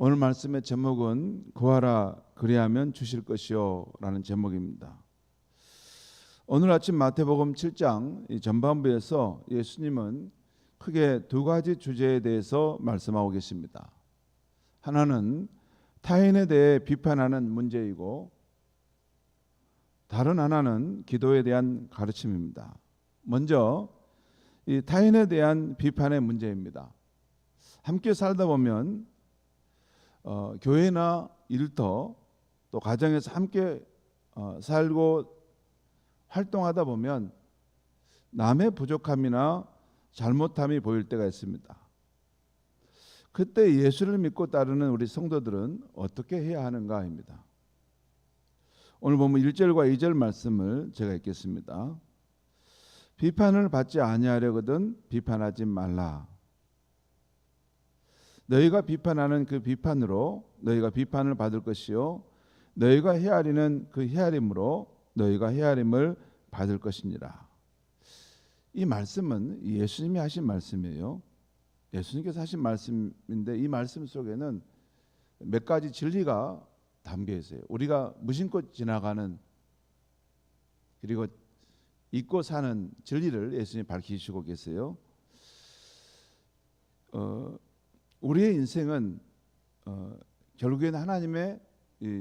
오늘 말씀의 제목은 구하라 그리하면 주실 것이요 라는 제목입니다. 오늘 아침 마태복음 7장 이 전반부에서 예수님은 크게 두 가지 주제에 대해서 말씀하고 계십니다. 하나는 타인에 대해 비판하는 문제이고 다른 하나는 기도에 대한 가르침입니다. 먼저 이 타인에 대한 비판의 문제입니다. 함께 살다 보면 교회나 일터 또 가정에서 함께 살고 활동하다 보면 남의 부족함이나 잘못함이 보일 때가 있습니다. 그때 예수를 믿고 따르는 우리 성도들은 어떻게 해야 하는가입니다. 오늘 보면 1절과 2절 말씀을 제가 읽겠습니다. 비판을 받지 아니하려거든 비판하지 말라. 너희가 비판하는 그 비판으로 너희가 비판을 받을 것이요 너희가 헤아리는 그 헤아림으로 너희가 헤아림을 받을 것이니라. 이 말씀은 예수님이 하신 말씀이에요. 예수님께서 하신 말씀인데 이 말씀 속에는 몇 가지 진리가 담겨 있어요. 우리가 무심코 지나가는 그리고 잊고 사는 진리를 예수님이 밝히시고 계세요. 우리의 인생은 결국에는 하나님의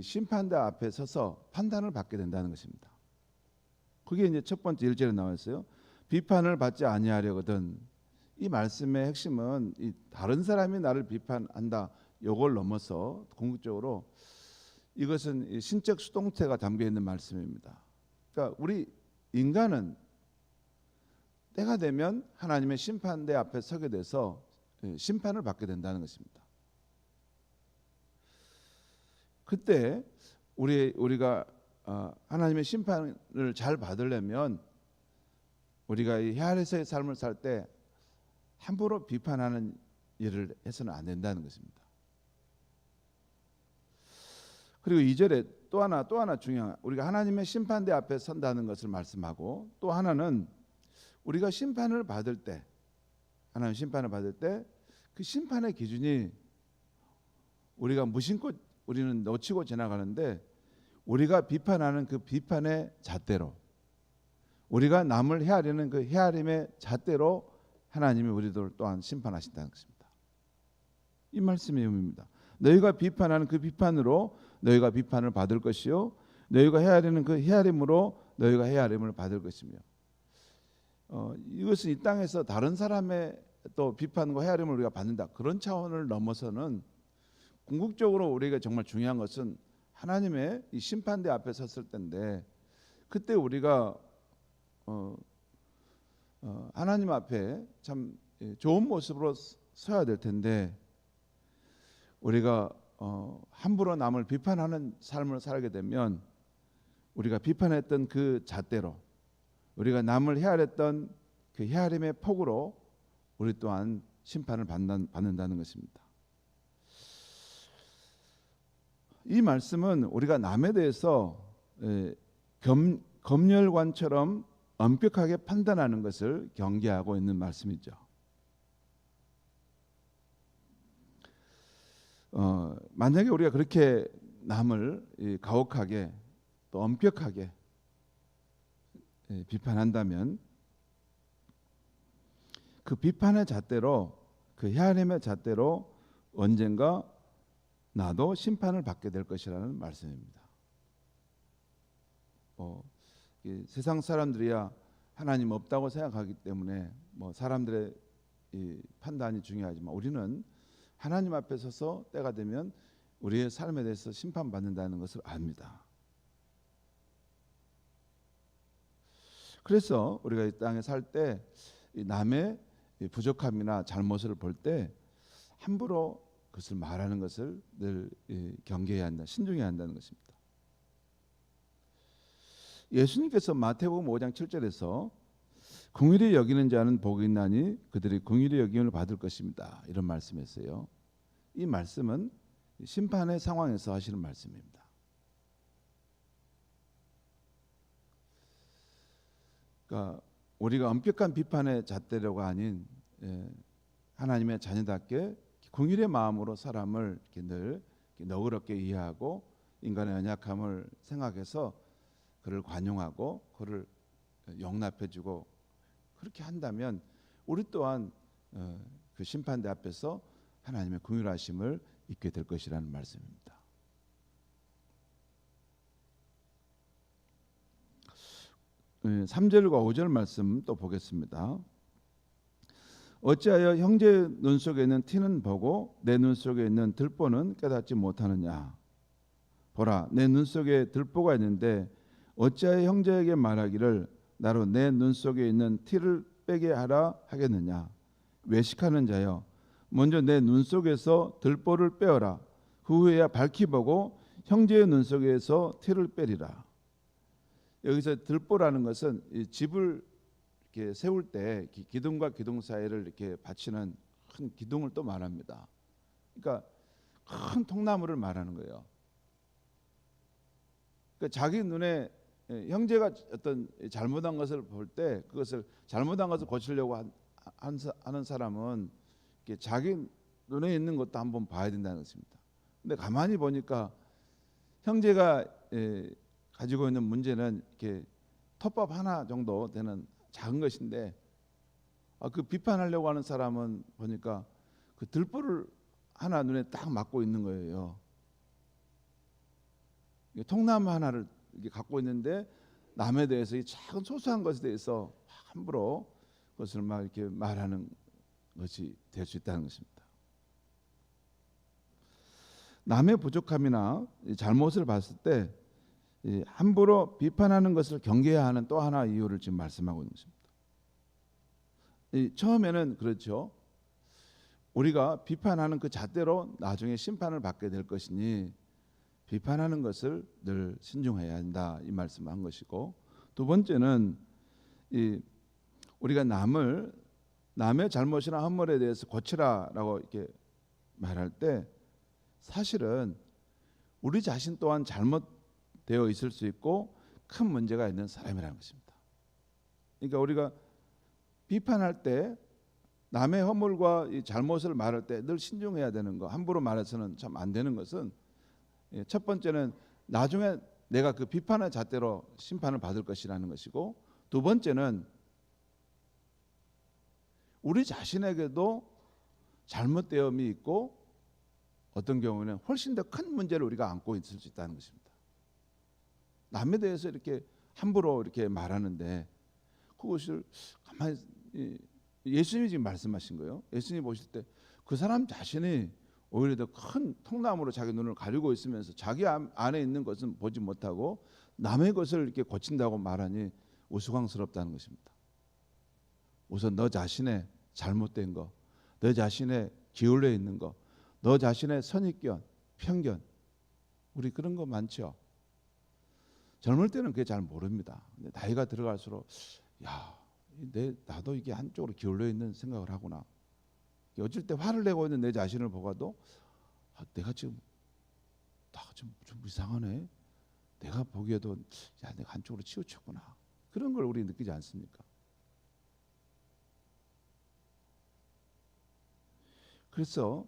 심판대 앞에 서서 판단을 받게 된다는 것입니다. 그게 이제 첫 번째 1절에 나와 있어요. 비판을 받지 아니하려거든. 이 말씀의 핵심은 이 다른 사람이 나를 비판한다. 이걸 넘어서 궁극적으로 이것은 신적 수동태가 담겨 있는 말씀입니다. 그러니까 우리 인간은 때가 되면 하나님의 심판대 앞에 서게 돼서 심판을 받게 된다는 것입니다. 그때 우리가 하나님의 심판을 잘 받으려면 우리가 이 헤아려서의 삶을 살 때 함부로 비판하는 일을 해서는 안 된다는 것입니다. 그리고 2절에 또 하나 중요한 우리가 하나님의 심판대 앞에 선다는 것을 말씀하고 또 하나는 우리가 심판을 받을 때 하나님 심판을 받을 때 그 심판의 기준이 우리가 무심코 우리는 놓치고 지나가는데 우리가 비판하는 그 비판의 잣대로 우리가 남을 헤아리는 그 헤아림의 잣대로 하나님이 우리들 또한 심판하신다는 것입니다. 이 말씀의 의미입니다. 너희가 비판하는 그 비판으로 너희가 비판을 받을 것이요 너희가 헤아리는 그 헤아림으로 너희가 헤아림을 받을 것이며 이것은 이 땅에서 다른 사람의 또 비판과 헤아림을 우리가 받는다. 그런 차원을 넘어서는 궁극적으로 우리가 정말 중요한 것은 하나님의 이 심판대 앞에 섰을 때인데 그때 우리가 하나님 앞에 참 좋은 모습으로 서야 될 텐데 우리가 함부로 남을 비판하는 삶을 살게 되면 우리가 비판했던 그 잣대로 우리가 남을 헤아렸던 그 헤아림의 폭으로 우리 또한 심판을 받는다는 것입니다. 이 말씀은 우리가 남에 대해서 검열관처럼 엄격하게 판단하는 것을 경계하고 있는 말씀이죠. 만약에 우리가 그렇게 남을 가혹하게 또 엄격하게 비판한다면 그 비판의 잣대로 그 헤아림의 잣대로 언젠가 나도 심판을 받게 될 것이라는 말씀입니다. 세상 사람들이야 하나님 없다고 생각하기 때문에 사람들의 이 판단이 중요하지만 우리는 하나님 앞에 서서 때가 되면 우리의 삶에 대해서 심판받는다는 것을 압니다. 그래서 우리가 이 땅에 살 때 남의 부족함이나 잘못을 볼 때 함부로 그것을 말하는 것을 늘 경계해야 한다, 신중해야 한다는 것입니다. 예수님께서 마태복음 5장 7절에서 긍휼히 여기는 자는 복이 있나니 그들이 긍휼히 여김을 받을 것입니다. 이런 말씀했어요. 이 말씀은 심판의 상황에서 하시는 말씀입니다. 그러니까 우리가 엄격한 비판의 잣대로가 아닌 하나님의 자녀답게 긍휼의 마음으로 사람을 이렇게 늘 이렇게 너그럽게 이해하고 인간의 연약함을 생각해서 그를 관용하고 그를 용납해주고 그렇게 한다면 우리 또한 그 심판대 앞에서 하나님의 긍휼하심을 입게 될 것이라는 말씀입니다. 3절과 5절 말씀 또 보겠습니다. 어찌하여 형제의 눈 속에 있는 티는 보고 내 눈 속에 있는 들보는 깨닫지 못하느냐. 보라, 내 눈 속에 들보가 있는데 어찌하여 형제에게 말하기를 나로 내 눈 속에 있는 티를 빼게 하라 하겠느냐. 외식하는 자여, 먼저 내 눈 속에서 들보를 빼어라. 그 후에야 밝히 보고 형제의 눈 속에서 티를 빼리라. 여기서 들보라는 것은 이 집을 이렇게 세울 때 기둥과 기둥 사이를 이렇게 받치는 큰 기둥을 또 말합니다. 그러니까 큰 통나무를 말하는 거예요. 그러니까 자기 눈에 형제가 어떤 잘못한 것을 볼 때 그것을 잘못한 것을 고치려고 하는 사람은 자기 눈에 있는 것도 한번 봐야 된다는 것입니다. 근데 가만히 보니까 형제가 가지고 있는 문제는 이렇게 톱밥 하나 정도 되는 작은 것인데 그 비판하려고 하는 사람은 보니까 그 들보를 하나 눈에 딱 맞고 있는 거예요. 통나무 하나를 이렇게 갖고 있는데 남에 대해서 이 작은 소소한 것에 대해서 함부로 그것을 막 이렇게 말하는 것이 될 수 있다는 것입니다. 남의 부족함이나 잘못을 봤을 때 함부로 비판하는 것을 경계해야 하는 또 하나 이유를 지금 말씀하고 있는 것입니다. 처음에는 그렇죠. 우리가 비판하는 그 잣대로 나중에 심판을 받게 될 것이니 비판하는 것을 늘 신중해야 한다 이 말씀을 한 것이고, 두 번째는 우리가 남의 잘못이나 허물에 대해서 고치라라고 이렇게 말할 때 사실은 우리 자신 또한 잘못되어 있을 수 있고 큰 문제가 있는 사람이라는 것입니다. 그러니까 우리가 비판할 때 남의 허물과 이 잘못을 말할 때 늘 신중해야 되는 거, 함부로 말해서는 참 안 되는 것은 첫 번째는 나중에 내가 그 비판의 잣대로 심판을 받을 것이라는 것이고, 두 번째는 우리 자신에게도 잘못되음이 있고 어떤 경우는 훨씬 더 큰 문제를 우리가 안고 있을 수 있다는 것입니다. 남에 대해서 이렇게 함부로 이렇게 말하는데 그것을 가만히 예수님이 지금 말씀하신 거예요. 예수님이 보실 때 그 사람 자신이 오히려 더 큰 통나무로 자기 눈을 가리고 있으면서 자기 안에 있는 것은 보지 못하고 남의 것을 이렇게 고친다고 말하니 우스꽝스럽다는 것입니다. 우선 너 자신의 잘못된 거, 너 자신의 기울여 있는 거, 너 자신의 선입견, 편견, 우리 그런 거 많죠. 젊을 때는 그게 잘 모릅니다. 근데 나이가 들어갈수록 나도 이게 한쪽으로 기울여 있는 생각을 하구나. 어쩔 때 화를 내고 있는 내 자신을 보고도 내가 지금 좀 이상하네. 내가 보기에도 내가 한쪽으로 치우쳤구나. 그런 걸 우리 느끼지 않습니까? 그래서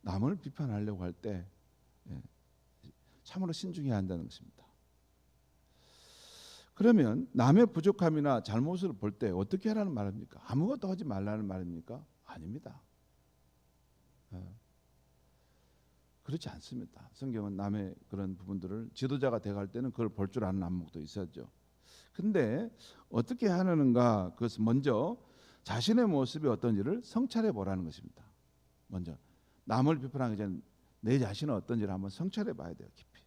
남을 비판하려고 할 때 참으로 신중해야 한다는 것입니다. 그러면 남의 부족함이나 잘못을 볼 때 어떻게 하라는 말입니까? 아무것도 하지 말라는 말입니까? 아닙니다. 그렇지 않습니다. 성경은 남의 그런 부분들을 지도자가 돼갈 때는 그걸 볼 줄 아는 안목도 있었죠. 근데 어떻게 하는가? 그것은 먼저 자신의 모습이 어떤지를 성찰해 보라는 것입니다. 먼저 남을 비판하기 전에 내 자신은 어떤지를 한번 성찰해 봐야 돼요. 깊이.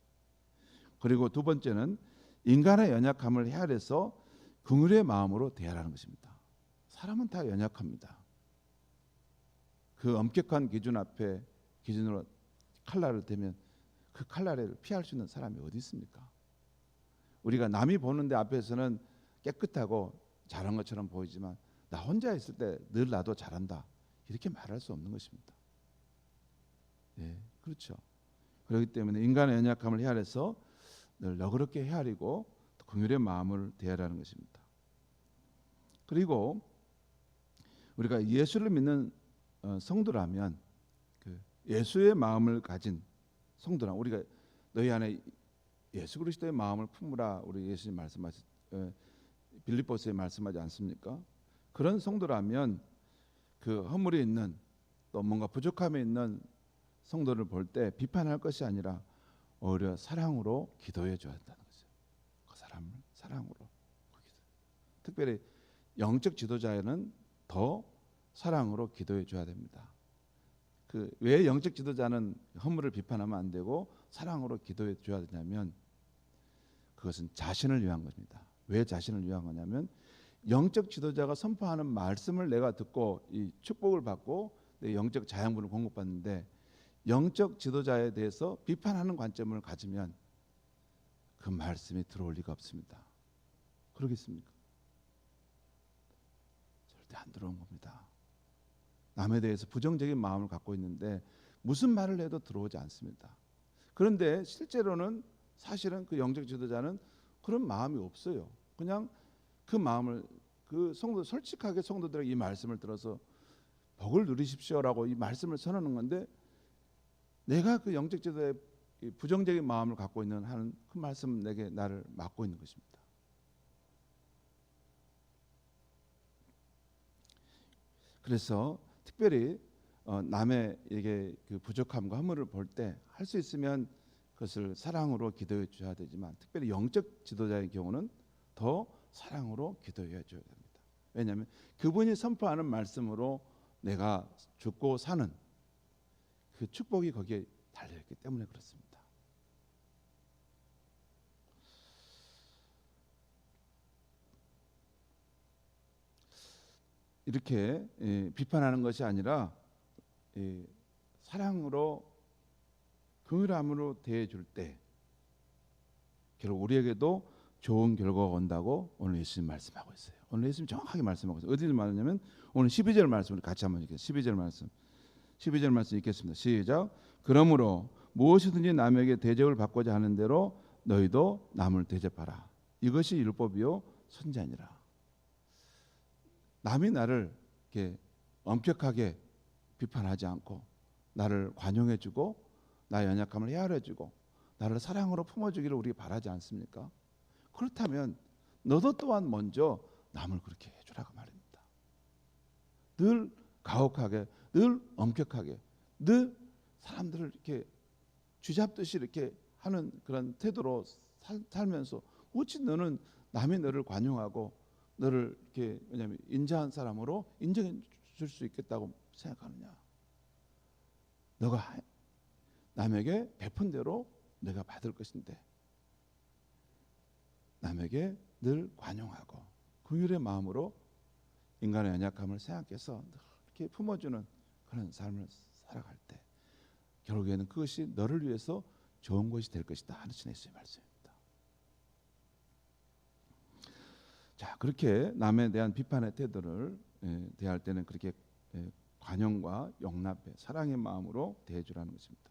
그리고 두 번째는 인간의 연약함을 헤아려서 긍휼의 마음으로 대하라는 것입니다. 사람은 다 연약합니다. 그 엄격한 기준 앞에 기준으로 칼날을 대면 그 칼날을 피할 수 있는 사람이 어디 있습니까? 우리가 남이 보는데 앞에서는 깨끗하고 잘한 것처럼 보이지만 나 혼자 있을 때 늘 나도 잘한다 이렇게 말할 수 없는 것입니다. 그렇죠. 그렇기 때문에 인간의 연약함을 헤아려서 늘 너그럽게 헤아리고 긍휼의 마음을 대하라는 것입니다. 그리고 우리가 예수를 믿는 성도라면 그 예수의 마음을 가진 성도라. 우리가 너희 안에 예수 그리스도의 마음을 품으라. 우리 예수님 말씀하셨 빌립보서에 말씀하지 않습니까? 그런 성도라면 그 허물이 있는 또 뭔가 부족함이 있는 성도를 볼 때 비판할 것이 아니라 오히려 사랑으로 기도해 줘야 한다는 거죠. 그 사람을 사랑으로. 특별히 영적 지도자에는 더 사랑으로 기도해 줘야 됩니다. 그 왜 영적 지도자는 허물을 비판하면 안 되고 사랑으로 기도해 줘야 되냐면 그것은 자신을 위한 것입니다. 왜 자신을 위한 거냐면 영적 지도자가 선포하는 말씀을 내가 듣고 이 축복을 받고 내 영적 자양분을 공급받는데 영적 지도자에 대해서 비판하는 관점을 가지면 그 말씀이 들어올 리가 없습니다. 그러겠습니까? 절대 안 들어온 겁니다. 남에 대해서 부정적인 마음을 갖고 있는데 무슨 말을 해도 들어오지 않습니다. 그런데 실제로는 사실은 그 영적 지도자는 그런 마음이 없어요. 그냥 그 마음을 그 성도 솔직하게 성도들에게 이 말씀을 들어서 복을 누리십시오라고 이 말씀을 전하는 건데 내가 그 영적 지도자의 부정적인 마음을 갖고 있는 하는 그 말씀 내게 나를 막고 있는 것입니다. 그래서 특별히 남에게 그 부족함과 허물을 볼 때 할 수 있으면 그것을 사랑으로 기도해 줘야 되지만 특별히 영적 지도자의 경우는 더 사랑으로 기도해 줘야 됩니다. 왜냐하면 그분이 선포하는 말씀으로 내가 죽고 사는 그 축복이 거기에 달려있기 때문에 그렇습니다. 이렇게 비판하는 것이 아니라 사랑으로 긍휼함으로 대해줄 때 결국 우리에게도 좋은 결과가 온다고 오늘 예수님 말씀하고 있어요. 오늘 예수님 정확하게 말씀하고 있어요. 어디를 말하냐면 오늘 12절 말씀을 같이 한번 읽겠습니다. 12절 말씀 읽겠습니다. 시작. 그러므로 무엇이든지 남에게 대접을 받고자 하는 대로 너희도 남을 대접하라. 이것이 율법이요 선지자니라. 남이 나를 이렇게 엄격하게 비판하지 않고 나를 관용해주고 나의 연약함을 헤아려주고 나를 사랑으로 품어주기를 우리가 바라지 않습니까? 그렇다면 너도 또한 먼저 남을 그렇게 해주라고 말입니다. 늘 가혹하게, 늘 엄격하게, 늘 사람들을 이렇게 쥐잡듯이 이렇게 하는 그런 태도로 살면서 어찌 너는 남이 너를 관용하고 너를 이렇게 왜냐하면 인자한 사람으로 인정해 줄 수 있겠다고 생각하느냐? 너가 남에게 베푼 대로 내가 받을 것인데 남에게 늘 관용하고 긍휼의 마음으로 인간의 연약함을 생각해서 이렇게 품어주는 그런 삶을 살아갈 때 결국에는 그것이 너를 위해서 좋은 것이 될 것이다 하는 예수의 말씀입니다. 자, 그렇게 남에 대한 비판의 태도를 대할 때는 그렇게 관용과 용납의 사랑의 마음으로 대해주라는 것입니다.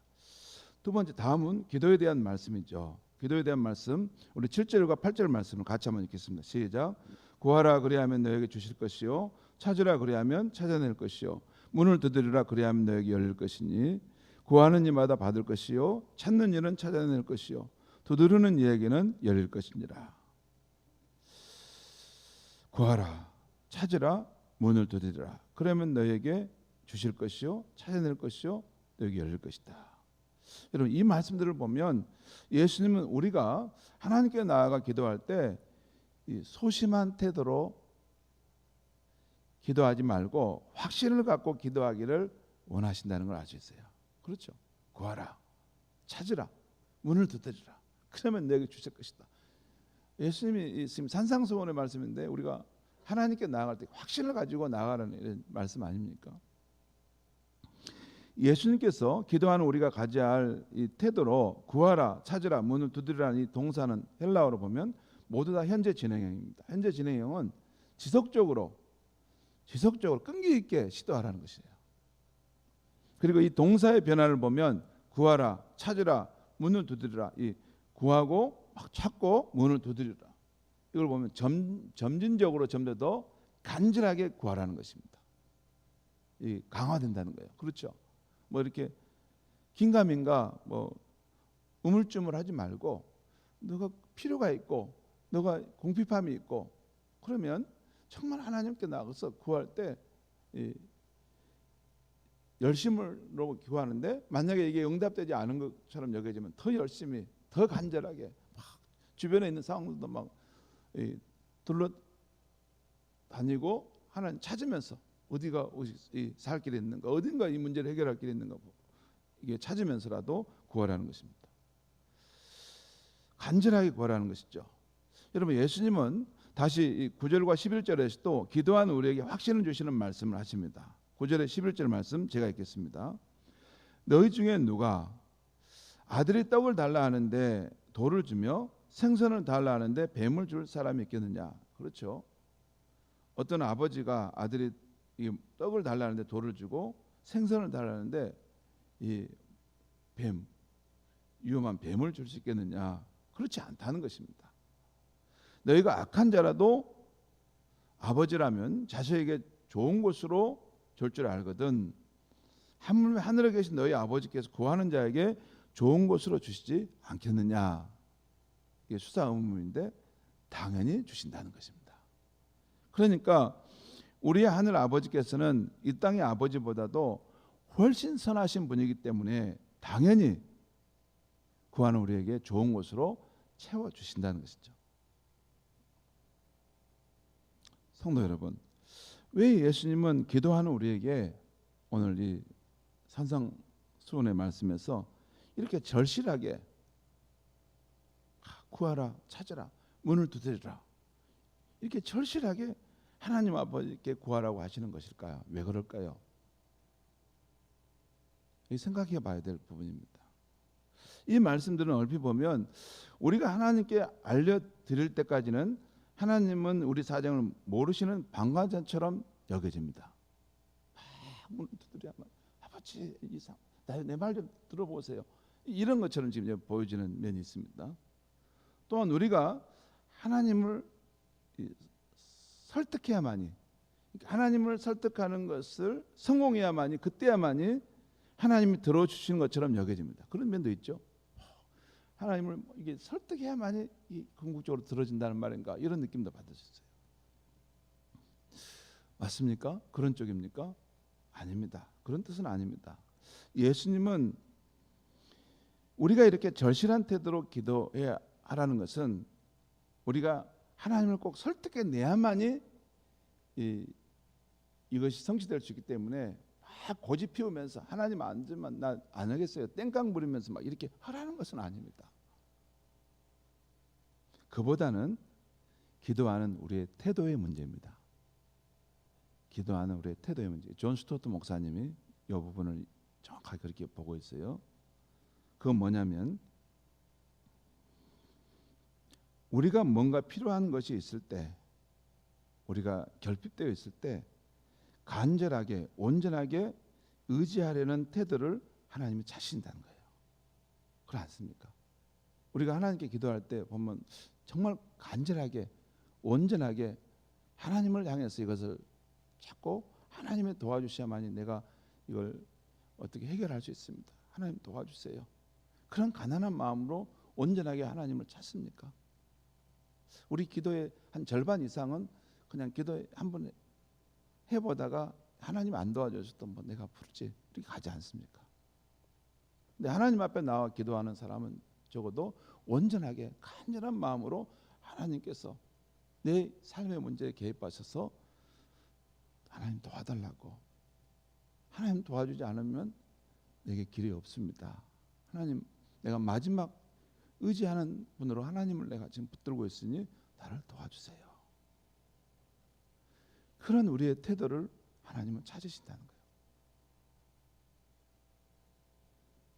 두 번째, 다음은 기도에 대한 말씀이죠. 기도에 대한 말씀, 우리 7절과 8절 말씀을 같이 한번 읽겠습니다. 시작. 구하라 그리하면 너에게 주실 것이요 찾으라 그리하면 찾아낼 것이요 문을 두드리라 그리하면 너에게 열릴 것이니 구하는 이마다 받을 것이요 찾는 이는 찾아낼 것이요 두드리는 이에게는 열릴 것이니라. 구하라 찾으라 문을 두드리라 그러면 너에게 주실 것이요 찾아낼 것이요 너에게 열릴 것이다. 여러분 이 말씀들을 보면 예수님은 우리가 하나님께 나아가 기도할 때 이 소심한 태도로 기도하지 말고 확신을 갖고 기도하기를 원하신다는 걸 알 수 있어요. 그렇죠. 구하라 찾으라 문을 두드리라 그러면 내게 주실 것이다. 예수님이 지금 산상수훈의 말씀인데 우리가 하나님께 나아갈 때 확신을 가지고 나아가라는 이런 말씀 아닙니까? 예수님께서 기도하는 우리가 가져야 할 이 태도로 구하라 찾으라 문을 두드리라는 이 동사는 헬라어로 보면 모두 다 현재 진행형입니다. 현재 진행형은 지속적으로 끈기 있게 시도하라는 것이에요. 그리고 이 동사의 변화를 보면 구하라 찾으라 문을 두드리라 이 구하고 막 찾고 문을 두드리라 이걸 보면 점진적으로 점점 더 간절하게 구하라는 것입니다. 이 강화된다는 거예요. 그렇죠. 뭐 이렇게 긴가민가 뭐 우물쭈물하지 말고 너가 필요가 있고 너가 궁핍함이 있고 그러면 정말 하나님께 나가서 구할 때 열심으로 구하는데 만약에 이게 응답되지 않은 것처럼 여겨지면 더 열심히 더 간절하게 막 주변에 있는 상황들도 막 둘러다니고 하나님 찾으면서 어디가 살 길이 있는가 어딘가 이 문제를 해결할 길이 있는가 이게 찾으면서라도 구하라는 것입니다. 간절하게 구하라는 것이죠. 여러분 예수님은 다시 9절과 11절에서도 기도하는 우리에게 확신을 주시는 말씀을 하십니다. 9절의 11절 말씀 제가 읽겠습니다. 너희 중에 누가 아들이 떡을 달라 하는데 돌을 주며 생선을 달라 하는데 뱀을 줄 사람이 있겠느냐. 그렇죠. 어떤 아버지가 아들이 이 떡을 달라 하는데 돌을 주고 생선을 달라 하는데 이 뱀, 위험한 뱀을 줄 수 있겠느냐. 그렇지 않다는 것입니다. 너희가 악한 자라도 아버지라면 자식에게 좋은 것으로 줄 줄 알거든. 하물며 하늘에 계신 너희 아버지께서 구하는 자에게 좋은 것으로 주시지 않겠느냐. 이게 수사의문인데 당연히 주신다는 것입니다. 그러니까 우리의 하늘 아버지께서는 이 땅의 아버지보다도 훨씬 선하신 분이기 때문에 당연히 구하는 우리에게 좋은 것으로 채워주신다는 것이죠. 성도 여러분, 왜 예수님은 기도하는 우리에게 오늘 이 산상수훈의 말씀에서 이렇게 절실하게 구하라, 찾으라, 문을 두드리라 이렇게 절실하게 하나님 아버지께 구하라고 하시는 것일까요? 왜 그럴까요? 생각해 봐야 될 부분입니다. 이 말씀들은 얼핏 보면 우리가 하나님께 알려드릴 때까지는 하나님은 우리 사정을 모르시는 방관자처럼 여겨집니다. 문을 두드려야만 아버지 내 말 좀 들어보세요. 이런 것처럼 지금 보여지는 면이 있습니다. 또한 우리가 하나님을 설득해야만이 하나님을 설득하는 것을 성공해야만이 그때야만이 하나님이 들어주시는 것처럼 여겨집니다. 그런 면도 있죠. 하나님을 이게 설득해야만이 궁극적으로 들어진다는 말인가 이런 느낌도 받으셨어요. 맞습니까? 그런 쪽입니까? 아닙니다. 그런 뜻은 아닙니다. 예수님은 우리가 이렇게 절실한 태도로 기도해야 하라는 것은 우리가 하나님을 꼭 설득해내야만이 이것이 성취될 수 있기 때문에 막 고집 피우면서 하나님 안 주면 나 안 하겠어요. 땡깡 부리면서 막 이렇게 하라는 것은 아닙니다. 그보다는 기도하는 우리의 태도의 문제입니다. 기도하는 우리의 태도의 문제. 존 스토트 목사님이 이 부분을 정확하게 그렇게 보고 있어요. 그건 뭐냐면 우리가 뭔가 필요한 것이 있을 때 우리가 결핍되어 있을 때 간절하게 온전하게 의지하려는 태도를 하나님이 찾으신다는 거예요. 그렇지 않습니까? 우리가 하나님께 기도할 때 보면 정말 간절하게 온전하게 하나님을 향해서 이것을 찾고 하나님이 도와주셔야만이 내가 이걸 어떻게 해결할 수 있습니다. 하나님 도와주세요. 그런 가난한 마음으로 온전하게 하나님을 찾습니까? 우리 기도의 한 절반 이상은 그냥 기도 한번 해보다가 하나님 안 도와줘서 뭐 내가 부르지 이렇게 가지 않습니까? 근데 하나님 앞에 나와 기도하는 사람은 적어도 온전하게 간절한 마음으로 하나님께서 내 삶의 문제에 개입하셔서 하나님 도와달라고 하나님 도와주지 않으면 내게 길이 없습니다. 하나님 내가 마지막 의지하는 분으로 하나님을 내가 지금 붙들고 있으니 나를 도와주세요. 그런 우리의 태도를 하나님은 찾으신다는 거예요.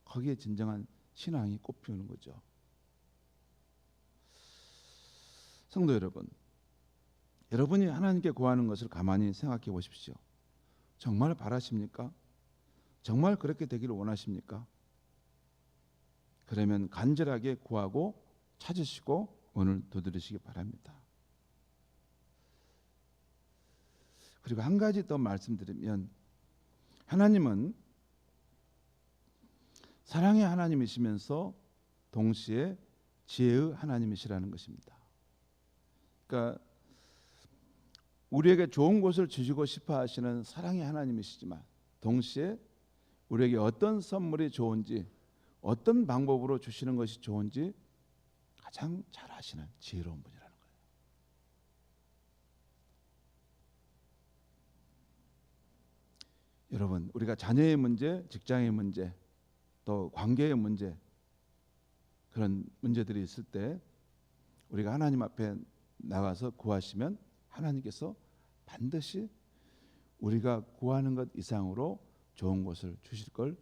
거기에 진정한 신앙이 꽃피우는 거죠. 성도 여러분, 여러분이 하나님께 구하는 것을 가만히 생각해 보십시오. 정말 바라십니까? 정말 그렇게 되기를 원하십니까? 그러면 간절하게 구하고 찾으시고 문을 두드리시기 바랍니다. 그리고 한 가지 더 말씀드리면 하나님은 사랑의 하나님이시면서 동시에 지혜의 하나님이시라는 것입니다. 그러니까 우리에게 좋은 것을 주시고 싶어 하시는 사랑의 하나님이시지만 동시에 우리에게 어떤 선물이 좋은지, 어떤 방법으로 주시는 것이 좋은지 가장 잘 아시는 지혜로운 분이라는 거예요. 여러분, 우리가 자녀의 문제, 직장의 문제, 또 관계의 문제, 그런 문제들이 있을 때 우리가 하나님 앞에 나가서 구하시면 하나님께서 반드시 우리가 구하는 것 이상으로 좋은 것을 주실 걸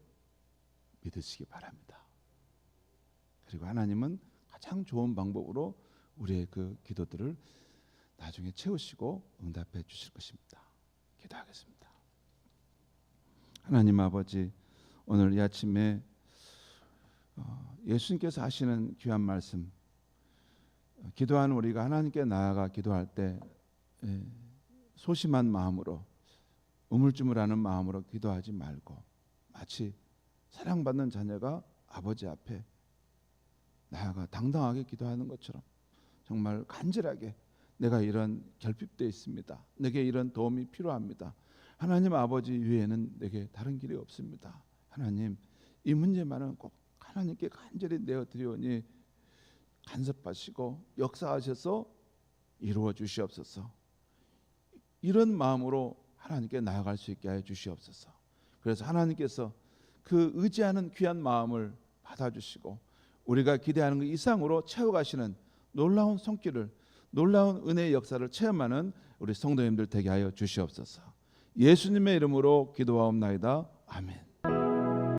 믿으시기 바랍니다. 그리고 하나님은 가장 좋은 방법으로 우리의 그 기도들을 나중에 채우시고 응답해 주실 것입니다. 기도하겠습니다. 하나님 아버지, 오늘 이 아침에 예수님께서 하시는 귀한 말씀, 기도하는 우리가 하나님께 나아가 기도할 때 소심한 마음으로, 우물쭈물하는 마음으로 기도하지 말고 마치 사랑받는 자녀가 아버지 앞에 나아가 당당하게 기도하는 것처럼 정말 간절하게 내가 이런 결핍되어 있습니다. 내게 이런 도움이 필요합니다. 하나님 아버지 외에는 내게 다른 길이 없습니다. 하나님, 이 문제만은 꼭 하나님께 간절히 내어드리오니 간섭하시고 역사하셔서 이루어 주시옵소서. 이런 마음으로 하나님께 나아갈 수 있게 하여 주시옵소서. 그래서 하나님께서 그 의지하는 귀한 마음을 받아주시고 우리가 기대하는 것 이상으로 채워가시는 놀라운 손길을, 놀라운 은혜의 역사를 체험하는 우리 성도님들 되게 하여 주시옵소서. 예수님의 이름으로 기도하옵나이다. 아멘.